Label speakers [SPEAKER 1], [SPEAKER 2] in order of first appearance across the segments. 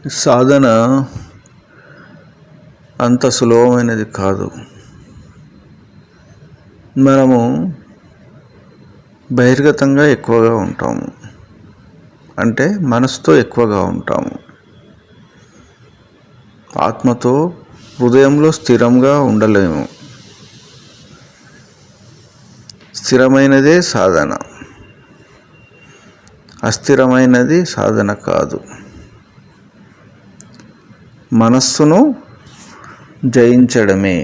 [SPEAKER 1] సాధన అంత సులభమైనది కాదు. మనము బహిర్గతంగా ఎక్కువగా ఉంటాము, అంటే మనసుతో ఎక్కువగా ఉంటాము. ఆత్మతో హృదయంలో స్థిరంగా ఉండలేము. స్థిరమైనదే సాధన, అస్థిరమైనది సాధన కాదు. మనస్సును జయించడమే,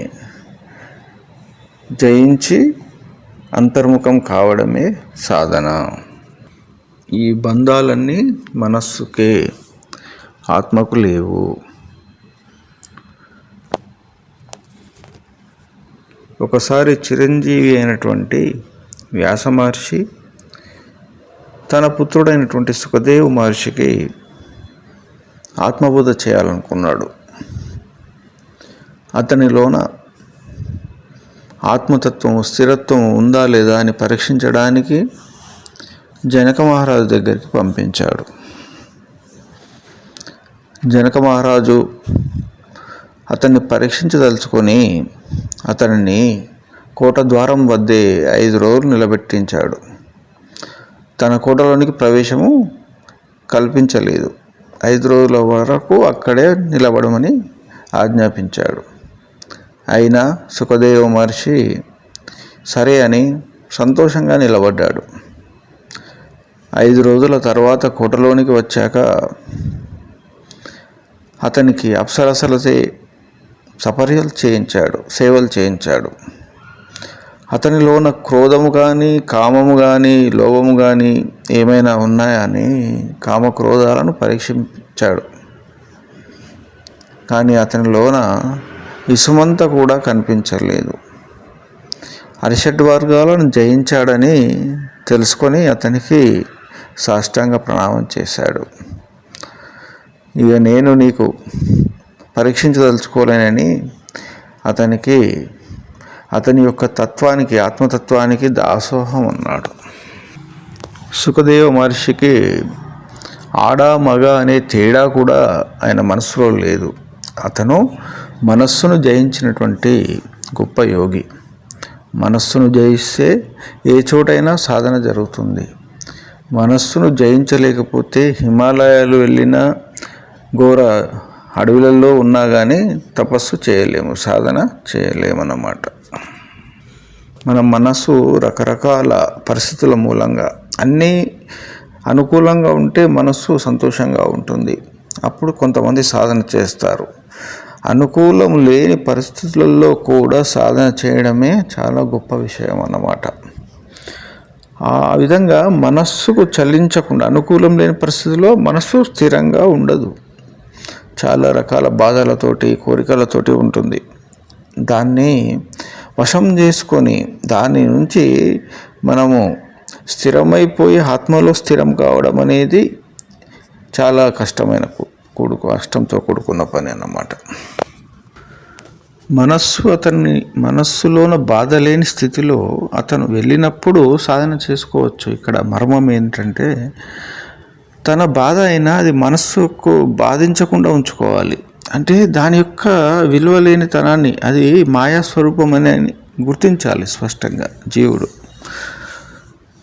[SPEAKER 1] జయించి అంతర్ముఖం కావడమే సాధన. ఈ బంధాలన్నీ మనస్సుకే, ఆత్మకు లేవు. ఒకసారి చిరంజీవి అయినటువంటి వ్యాస మహర్షి తన పుత్రుడైనటువంటి సుఖదేవ మహర్షికి ఆత్మబోధ చేయాలనుకున్నాడు. అతనిలోన ఆత్మతత్వము, స్థిరత్వం ఉందా లేదా అని పరీక్షించడానికి జనక మహారాజు దగ్గరికి పంపించాడు. జనక మహారాజు అతన్ని పరీక్షించదలుచుకొని అతనిని కోట ద్వారం వద్దే 5 రోజులు నిలబెట్టించాడు. తన కోటలోనికి ప్రవేశము కల్పించలేదు. 5 రోజుల వరకు అక్కడే నిలబడమని ఆజ్ఞాపించాడు. అయినా సుఖదేవ మహర్షి సరే అని సంతోషంగా నిలబడ్డాడు. 5 రోజుల తర్వాత కోటలోనికి వచ్చాక అతనికి అప్సరసలచే సపర్యలు చేయించాడు, సేవలు చేయించాడు. అతనిలోన క్రోధము కానీ, కామము కానీ, లోభము కానీ ఏమైనా ఉన్నాయా అని కామక్రోధాలను పరీక్షించాడు. కానీ అతనిలోన ఇసుమంత కూడా కనిపించలేదు. అరిషడ్ వర్గాలను జయించాడని తెలుసుకొని అతనికి సాష్టాంగ ప్రణామం చేశాడు. ఇక నేను నీకు పరీక్షించదలుచుకోలేనని అతని యొక్క తత్వానికి, ఆత్మతత్వానికి దాసోహం అన్నాడు. సుఖదేవ మహర్షికి ఆడ మగ అనే తేడా కూడా ఆయన మనస్సులో లేదు. అతను మనస్సును జయించినటువంటి గొప్ప యోగి. మనస్సును జయిస్తే ఏ చోటైనా సాధన జరుగుతుంది. మనస్సును జయించలేకపోతే హిమాలయాలు వెళ్ళినా, ఘోర అడవులలో ఉన్నా కానీ తపస్సు చేయలేము, సాధన చేయలేమన్నమాట. మన మనసు రకరకాల పరిస్థితుల మూలంగా, అన్నీ అనుకూలంగా ఉంటే మనస్సు సంతోషంగా ఉంటుంది. అప్పుడు కొంతమంది సాధన చేస్తారు. అనుకూలం లేని పరిస్థితులలో కూడా సాధన చేయడమే చాలా గొప్ప విషయం అన్నమాట. ఆ విధంగా మనస్సుకు చలించకుండా, అనుకూలం లేని పరిస్థితుల్లో మనస్సు స్థిరంగా ఉండదు. చాలా రకాల బాధలతోటి, కోరికలతోటి ఉంటుంది. దాన్ని వశం చేసుకొని దాని నుంచి మనము స్థిరమైపోయి ఆత్మలో స్థిరం కావడం అనేది చాలా కష్టంతో కూడుకున్న పని అన్నమాట. మనస్సులోన బాధ లేని స్థితిలో అతను వెళ్ళినప్పుడు సాధన చేసుకోవచ్చు. ఇక్కడ మర్మం ఏంటంటే, తన బాధ అయినా అది మనస్సుకు బాధించకుండా ఉంచుకోవాలి. అంటే దాని యొక్క విలువలేనితనాన్ని, అది మాయాస్వరూపమని గుర్తించాలి స్పష్టంగా. జీవుడు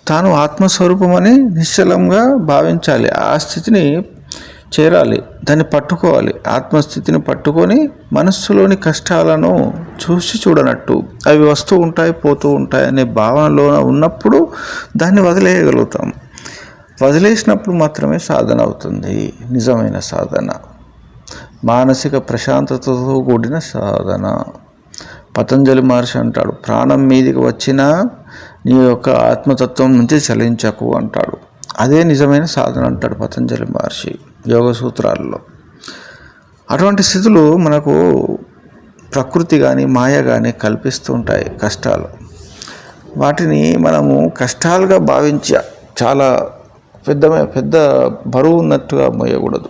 [SPEAKER 1] తాను ఆత్మస్వరూపమని నిశ్చలంగా భావించాలి. ఆ స్థితిని చేరాలి, దాన్ని పట్టుకోవాలి. ఆత్మస్థితిని పట్టుకొని మనస్సులోని కష్టాలను చూడనట్టు, అవి వస్తూ ఉంటాయి, పోతూ ఉంటాయి అనే భావనలో ఉన్నప్పుడు దాన్ని వదిలేయగలుగుతాం. వదిలేసినప్పుడు మాత్రమే సాధన అవుతుంది, నిజమైన సాధన, మానసిక ప్రశాంతతతో కూడిన సాధన. పతంజలి మహర్షి అంటాడు, ప్రాణం మీదికి వచ్చినా నీ యొక్క ఆత్మతత్వం నుంచి చలించకు అంటాడు. అదే నిజమైన సాధన అంటాడు పతంజలి మహర్షి యోగ సూత్రాల్లో. అటువంటి స్థితులు మనకు ప్రకృతి కానీ, మాయ కానీ కల్పిస్తూ ఉంటాయి కష్టాలు. వాటిని మనము కష్టాలుగా భావించా, చాలా పెద్ద బరువు ఉన్నట్టుగా మోయకూడదు.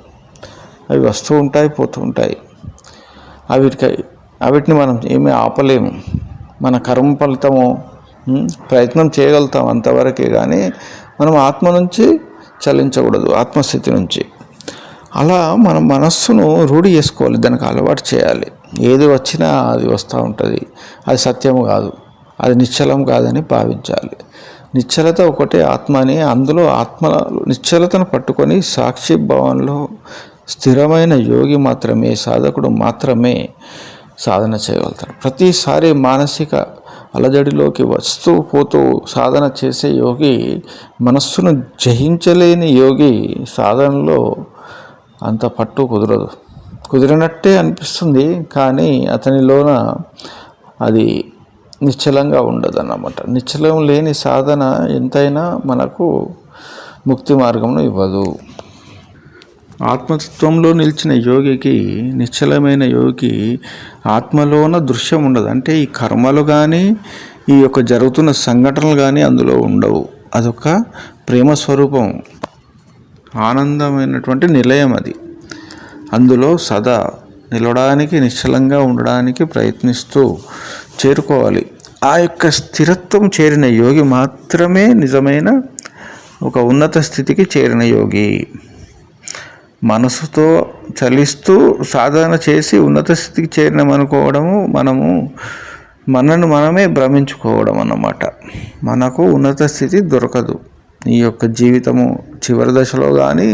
[SPEAKER 1] అవి వస్తూ ఉంటాయి, పోతూ ఉంటాయి. వాటిని మనం ఏమీ ఆపలేము. మన కర్మ ఫలితము ప్రయత్నం చేయగలుగుతాం అంతవరకే, కానీ మనం ఆత్మ నుంచి చలించకూడదు, ఆత్మస్థితి నుంచి. అలా మన మనస్సును రూఢి చేసుకోవాలి, దానికి అలవాటు చేయాలి. ఏది వచ్చినా అది వస్తూ ఉంటుంది, అది సత్యం కాదు, అది నిశ్చలం కాదని భావించాలి. నిశ్చలత ఒకటే ఆత్మ అని, అందులో ఆత్మ నిశ్చలతను పట్టుకొని సాక్షి భావంలో స్థిరమైన యోగి మాత్రమే, సాధకుడు మాత్రమే సాధన చేయగలుగుతాడు. ప్రతిసారి మానసిక అలజడిలోకి వస్తూ పోతూ సాధన చేసే యోగి, మనస్సును జయించలేని యోగి సాధనలో అంత పట్టు కుదిరినట్టే అనిపిస్తుంది, కానీ అతనిలోన అది నిశ్చలంగా ఉండదు అన్నమాట. నిశ్చలం లేని సాధన ఎంతైనా మనకు ముక్తి మార్గంను ఇవ్వదు. ఆత్మతత్వంలో నిలిచిన యోగికి, నిశ్చలమైన యోగికి ఆత్మలోన దృశ్యం ఉండదు. అంటే ఈ కర్మలు కానీ, ఈ యొక్క జరుగుతున్న సంఘటనలు కానీ అందులో ఉండవు. అదొక ప్రేమ స్వరూపం, ఆనందమైనటువంటి నిలయం అది. అందులో సదా నిలవడానికి, నిశ్చలంగా ఉండడానికి ప్రయత్నిస్తూ చేరుకోవాలి. ఆ యొక్క స్థిరత్వం చేరిన యోగి మాత్రమే నిజమైన ఒక ఉన్నత స్థితికి చేరిన యోగి. మనసుతో చలిస్తూ సాధన చేసి ఉన్నత స్థితికి చేరినామనుకోవడము మనను మనమే భ్రమించుకోవడం అన్నమాట. మనకు ఉన్నత స్థితి దొరకదు. ఈ యొక్క జీవితము చివరి దశలో కానీ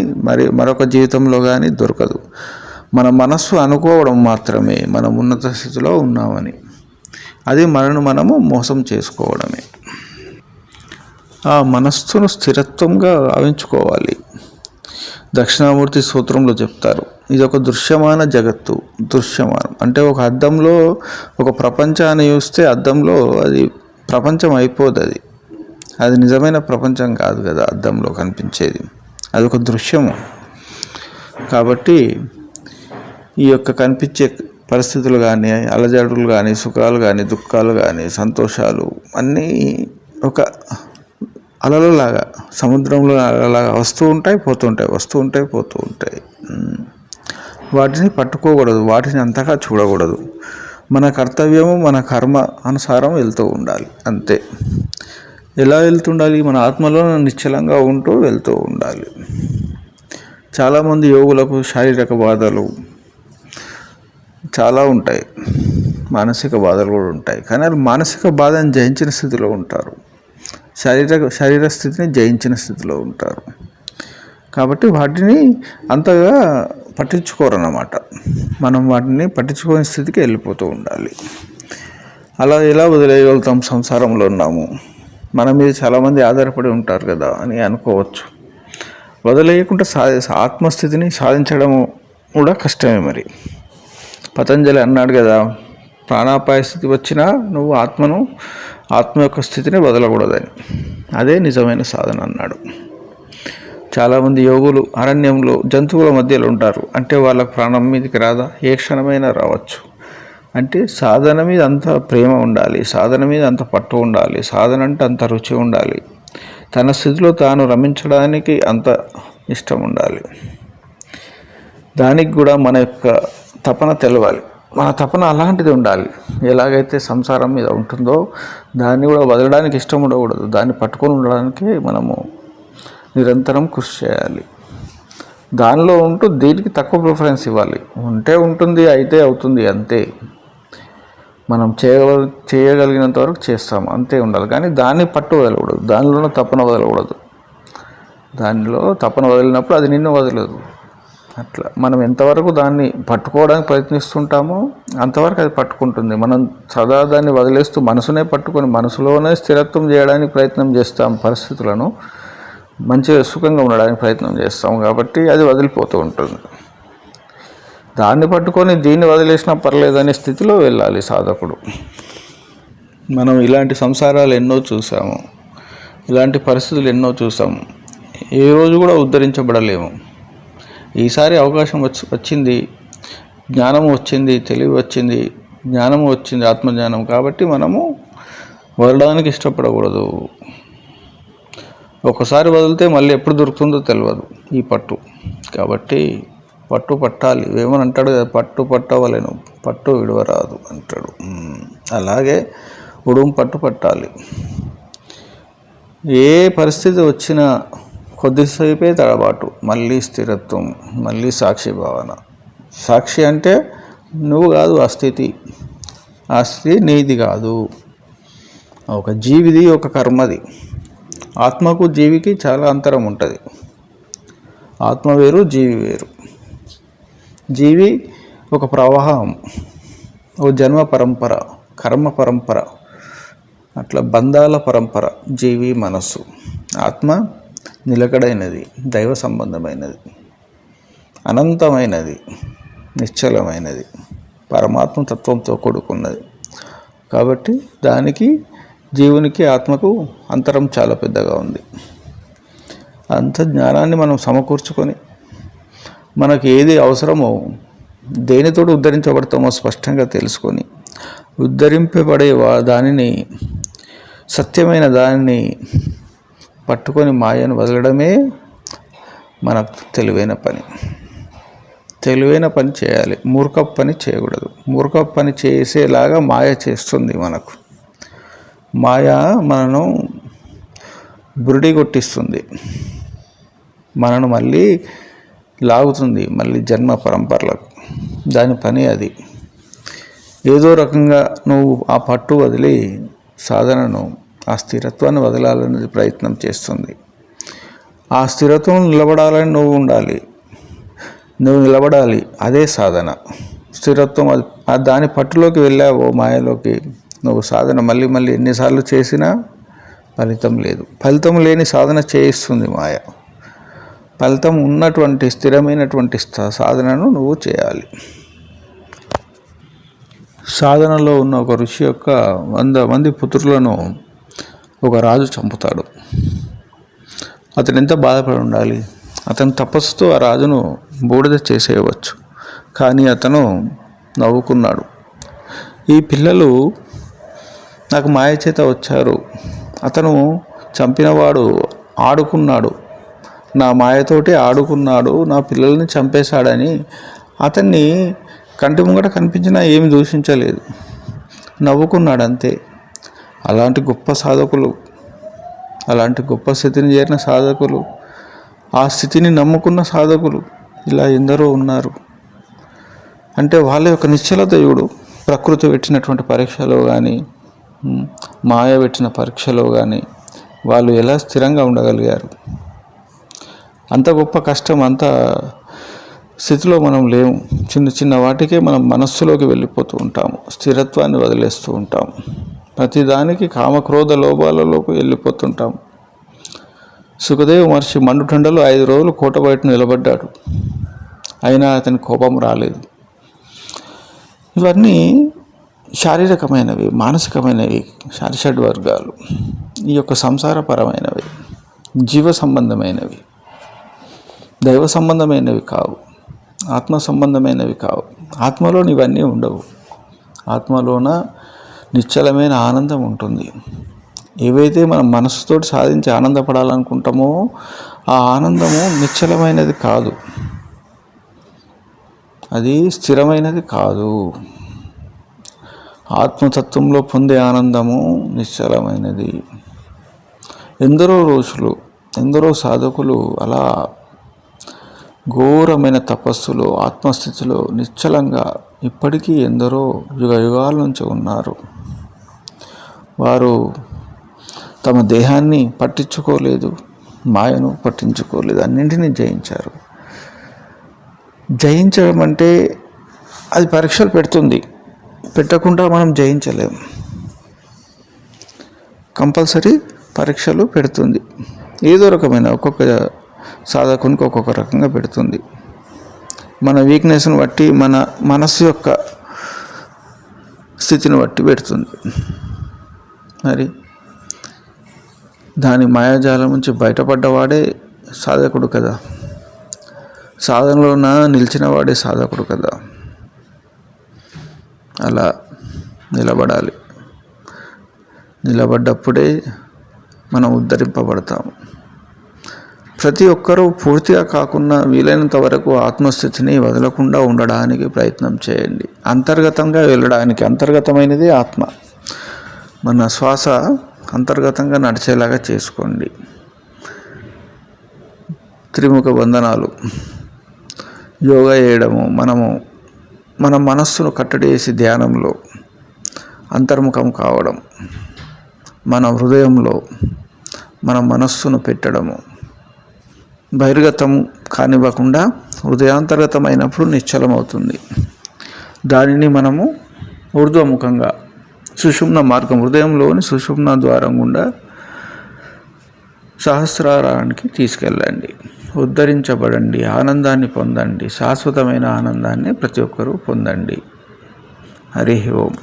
[SPEAKER 1] మరొక జీవితంలో కానీ దొరకదు. మన మనస్సు అనుకోవడం మాత్రమే మనం ఉన్నత స్థితిలో ఉన్నామని. అది మనము మోసం చేసుకోవడమే. ఆ మనస్సును స్థిరత్వంగా భావించుకోవాలి. దక్షిణామూర్తి సూత్రంలో చెప్తారు, ఇది ఒక దృశ్యమాన జగత్తు. దృశ్యమానం అంటే ఒక అద్దంలో ఒక ప్రపంచాన్ని చూస్తే అద్దంలో అది ప్రపంచం అయిపోదు. అది నిజమైన ప్రపంచం కాదు కదా అద్దంలో కనిపించేది, అదొక దృశ్యము. కాబట్టి ఈ యొక్క కనిపించే పరిస్థితులు కానీ, అలజడులు కానీ, సుఖాలు కానీ, దుఃఖాలు కానీ, సంతోషాలు అన్నీ ఒక అలలులాగా, సముద్రంలో అలలాగా వస్తూ ఉంటాయి, పోతూ ఉంటాయి. వాటిని పట్టుకోకూడదు, వాటిని అంతగా చూడకూడదు. మన కర్తవ్యము మన కర్మ అనుసారం వెళ్తూ ఉండాలి, అంతే. ఎలా వెళ్తుండాలి? మన ఆత్మలో నిశ్చలంగా ఉంటూ వెళ్తూ ఉండాలి. చాలామంది యోగులకు శారీరక బాధలు చాలా ఉంటాయి, మానసిక బాధలు కూడా ఉంటాయి. కానీ వాళ్ళు మానసిక బాధను జయించిన స్థితిలో ఉంటారు, శరీర స్థితిని జయించిన స్థితిలో ఉంటారు. కాబట్టి వాటిని అంతగా పట్టించుకోరన్నమాట. మనం వాటిని పట్టించుకోని స్థితికి వెళ్ళిపోతూ ఉండాలి. అలా ఎలా వదిలేయగలుగుతాం? సంసారంలో ఉన్నాము, మన మీద చాలామంది ఆధారపడి ఉంటారు కదా అని అనుకోవచ్చు. వదిలేయకుండా ఆత్మస్థితిని సాధించడం కూడా కష్టమే. మరి పతంజలి అన్నాడు కదా, ప్రాణాపాయ స్థితి వచ్చినా నువ్వు ఆత్మ యొక్క స్థితిని వదలకూడదని. అదే నిజమైన సాధన అన్నాడు. చాలామంది యోగులు అరణ్యంలో జంతువుల మధ్యలో ఉంటారు. అంటే వాళ్ళకు ప్రాణం మీదకి రాదా? ఏ క్షణమైనా రావచ్చు. అంటే సాధన మీద అంత ప్రేమ ఉండాలి, సాధన మీద అంత పట్టు ఉండాలి, సాధన అంటే అంత రుచి ఉండాలి, తన స్థితిలో తాను రమించడానికి అంత ఇష్టం ఉండాలి. దానికి కూడా మన యొక్క తపన తెలవాలి. మన తపన అలాంటిది ఉండాలి. ఎలాగైతే సంసారం మీద ఉంటుందో దాన్ని కూడా వదలడానికి ఇష్టం ఉండకూడదు, దాన్ని పట్టుకొని ఉండడానికి మనము నిరంతరం కృషి చేయాలి. దానిలో ఉంటూ దీనికి తక్కువ ప్రిఫరెన్స్ ఇవ్వాలి. ఉంటే ఉంటుంది, అయితే అవుతుంది, అంతే. మనం చేయగలిగినంత వరకు చేస్తాము, అంతే ఉండాలి. కానీ దాన్ని పట్టు వదలకూడదు, దానిలోనూ తపన వదలకూడదు. దానిలో తపన వదిలినప్పుడు అది నిన్ను వదలదు. అట్లా మనం ఎంతవరకు దాన్ని పట్టుకోవడానికి ప్రయత్నిస్తుంటామో అంతవరకు అది పట్టుకుంటుంది. మనం సదా దాన్ని వదిలేస్తూ మనసునే పట్టుకొని మనసులోనే స్థిరత్వం చేయడానికి ప్రయత్నం చేస్తాం, పరిస్థితులను మంచిగా సుఖంగా ఉండడానికి ప్రయత్నం చేస్తాం. కాబట్టి అది వదిలిపోతూ ఉంటుంది. దాన్ని పట్టుకొని దీన్ని వదిలేసినా పర్లేదనే స్థితిలో వెళ్ళాలి సాధకుడు. మనం ఇలాంటి సంసారాలు ఎన్నో చూసాము, ఇలాంటి పరిస్థితులు ఎన్నో చూసాము. ఏ రోజు కూడా ఉద్ధరించబడలేము. ఈసారి అవకాశం వచ్చింది, జ్ఞానం వచ్చింది, తెలివి వచ్చింది, జ్ఞానం వచ్చింది, ఆత్మజ్ఞానం. కాబట్టి మనము వదలడానికి ఇష్టపడకూడదు. ఒకసారి వదిలితే మళ్ళీ ఎప్పుడు దొరుకుతుందో తెలియదు ఈ పట్టు. కాబట్టి పట్టు పట్టాలి. ఏమని అంటాడు కదా, పట్టు పట్టవలేను, పట్టు విడవరాదు అంటాడు. అలాగే ఉడుము పట్టు పట్టాలి. ఏ పరిస్థితి వచ్చినా కొద్దిసేపే తడబాటు, మళ్ళీ స్థిరత్వం, మళ్ళీ సాక్షి భావన. సాక్షి అంటే నువ్వు కాదు, ఆ స్థితి. ఆ స్థితి నీది కాదు, ఒక జీవిది, ఒక కర్మది. ఆత్మకు జీవికి చాలా అంతరం ఉంటుంది. ఆత్మ వేరు, జీవి వేరు. జీవి ఒక ప్రవాహం, ఓ జన్మ పరంపర, కర్మ పరంపర, అట్లా బంధాల పరంపర జీవి మనస్సు. ఆత్మ నిలకడైనది, దైవ సంబంధమైనది, అనంతమైనది, నిశ్చలమైనది, పరమాత్మ తత్వంతో కూడుకున్నది. కాబట్టి దానికి జీవునికి ఆత్మకు అంతరం చాలా పెద్దగా ఉంది. అంత జ్ఞానాన్ని మనం సమకూర్చుకొని మనకు ఏది అవసరమో, దేనితోటి ఉద్ధరించబడతామో స్పష్టంగా తెలుసుకొని ఉద్ధరింపబడే దానిని, సత్యమైన దానిని పట్టుకొని మాయను వదలడమే మనకు తెలివైన పని. తెలివైన పని చేయాలి, మూర్ఖపు పని చేయకూడదు. మూర్ఖపు పని చేసేలాగా మాయ చేస్తుంది మనకు. మాయ మనను బురిడి కొట్టిస్తుంది, మనను మళ్ళీ లాగుతుంది, మళ్ళీ జన్మ పరంపరలకు. దాని పని అది. ఏదో రకంగా నువ్వు ఆ పట్టు వదిలి సాధనను, ఆ స్థిరత్వాన్ని వదలాలనేది ప్రయత్నం చేస్తుంది. ఆ స్థిరత్వం నిలబడాలని నువ్వు ఉండాలి, నువ్వు నిలబడాలి. అదే సాధన. స్థిరత్వం దాని పట్టులోకి వెళ్ళావో, మాయలోకి, నువ్వు సాధన మళ్ళీ మళ్ళీ ఎన్నిసార్లు చేసినా ఫలితం లేదు. ఫలితం లేని సాధన చేయిస్తుంది మాయ. ఫలితం ఉన్నటువంటి స్థిరమైనటువంటి సాధనను నువ్వు చేయాలి. సాధనలో ఉన్న ఒక ఋషి యొక్క 100 మంది పుత్రులను ఒక రాజు చంపుతాడు. అతను ఎంత బాధపడి ఉండాలి. అతను తపస్సుతో ఆ రాజును బూడిద చేసేయవచ్చు, కానీ అతను నవ్వుకున్నాడు. ఈ పిల్లలు నాకు మాయ చేత వచ్చారు, అతను చంపినవాడు ఆడుకున్నాడు, నా మాయతోటి ఆడుకున్నాడు, నా పిల్లల్ని చంపేశాడని అతన్ని కంటి ముంగట కనిపించినా ఏమి దూషించలేదు, నవ్వుకున్నాడు అంతే. అలాంటి గొప్ప సాధకులు, అలాంటి గొప్ప స్థితిని చేరిన సాధకులు, ఆ స్థితిని నమ్ముకున్న సాధకులు ఇలా ఎందరో ఉన్నారు. అంటే వాళ్ళ యొక్క నిశ్చలత చూడు. ప్రకృతి పెట్టినటువంటి పరీక్షలో కానీ, మాయ పెట్టిన పరీక్షలో కానీ వాళ్ళు ఎలా స్థిరంగా ఉండగలిగారు. అంత గొప్ప కష్టం, అంత స్థితిలో మనం లేము. చిన్న చిన్న వాటికే మనం మనస్సులోకి వెళ్ళిపోతూ ఉంటాము, స్థిరత్వాన్ని వదిలేస్తూ ఉంటాము, ప్రతిదానికి కామక్రోధ లోభాలలోకి వెళ్ళిపోతుంటాము. సుఖదేవ్ మహర్షి మండుటెండలో 5 రోజులు కోట బయట నిలబడ్డాడు, అయినా అతని కోపం రాలేదు. ఇవన్నీ శారీరకమైనవి, మానసికమైనవి, షడ్ వర్గాలు. ఈ యొక్క సంసారపరమైనవి, జీవ సంబంధమైనవి, దైవ సంబంధమైనవి కావు, ఆత్మ సంబంధమైనవి కావు. ఆత్మలోని ఇవన్నీ ఉండవు. ఆత్మలోన నిశ్చలమైన ఆనందం ఉంటుంది. ఏవైతే మనం మనసుతోటి సాధించి ఆనందపడాలనుకుంటామో ఆ ఆనందము నిశ్చలమైనది కాదు, అది స్థిరమైనది కాదు. ఆత్మతత్వంలో పొందే ఆనందము నిశ్చలమైనది. ఎందరో ఋషులు, ఎందరో సాధకులు అలా ఘోరమైన తపస్సులో, ఆత్మస్థితిలో నిశ్చలంగా ఇప్పటికీ ఎందరో యుగ యుగాల నుంచి ఉన్నారు. వారు తమ దేహాన్ని పట్టించుకోలేదు, మాయను పట్టించుకోలేదు, అన్నింటినీ జయించారు. జయించడం అంటే అది పరీక్షలు పెడుతుంది, పెట్టకుండా మనం జయించలేం. కంపల్సరీ పరీక్షలు పెడుతుంది. ఏదో రకమైన ఒక్కొక్క సాధకునికి ఒక్కొక్క రకంగా పెడుతుంది. మన వీక్నెస్ని బట్టి, మన మనస్సు యొక్క స్థితిని బట్టి పెడుతుంది. మరి దాని మాయాజాలం నుంచి బయటపడ్డవాడే సాధకుడు కదా, సాధనలోన నిలిచిన వాడే సాధకుడు కదా. అలా నిలబడాలి. నిలబడ్డప్పుడే మనం ఉద్ధరింపబడతాము. ప్రతి ఒక్కరూ పూర్తిగా కాకుండా వీలైనంత వరకు ఆత్మస్థితిని వదలకుండా ఉండడానికి ప్రయత్నం చేయండి. అంతర్గతంగా వెళ్ళడానికి, అంతర్గతమైనది ఆత్మ. మన శ్వాస అంతర్గతంగా నడిచేలాగా చేసుకోండి. త్రిముఖ బంధనాలు యోగా చేయడము, మన మనస్సును కట్టడి చేసి ధ్యానంలో అంతర్ముఖం కావడం, మన హృదయంలో మన మనస్సును పెట్టడము, బహిర్గతం కానివ్వకుండా హృదయాంతర్గతమైనప్పుడు నిశ్చలమవుతుంది. దానిని మనము ఊర్ధ్వముఖంగా సుషుమ్న మార్గం, హృదయంలోని సుషుమ్న ద్వారం గుండా సహస్రారానికి తీసుకెళ్ళండి. ఉద్ధరించబడండి, ఆనందాన్ని పొందండి, శాశ్వతమైన ఆనందాన్ని ప్రతి ఒక్కరూ పొందండి. హరి ఓం.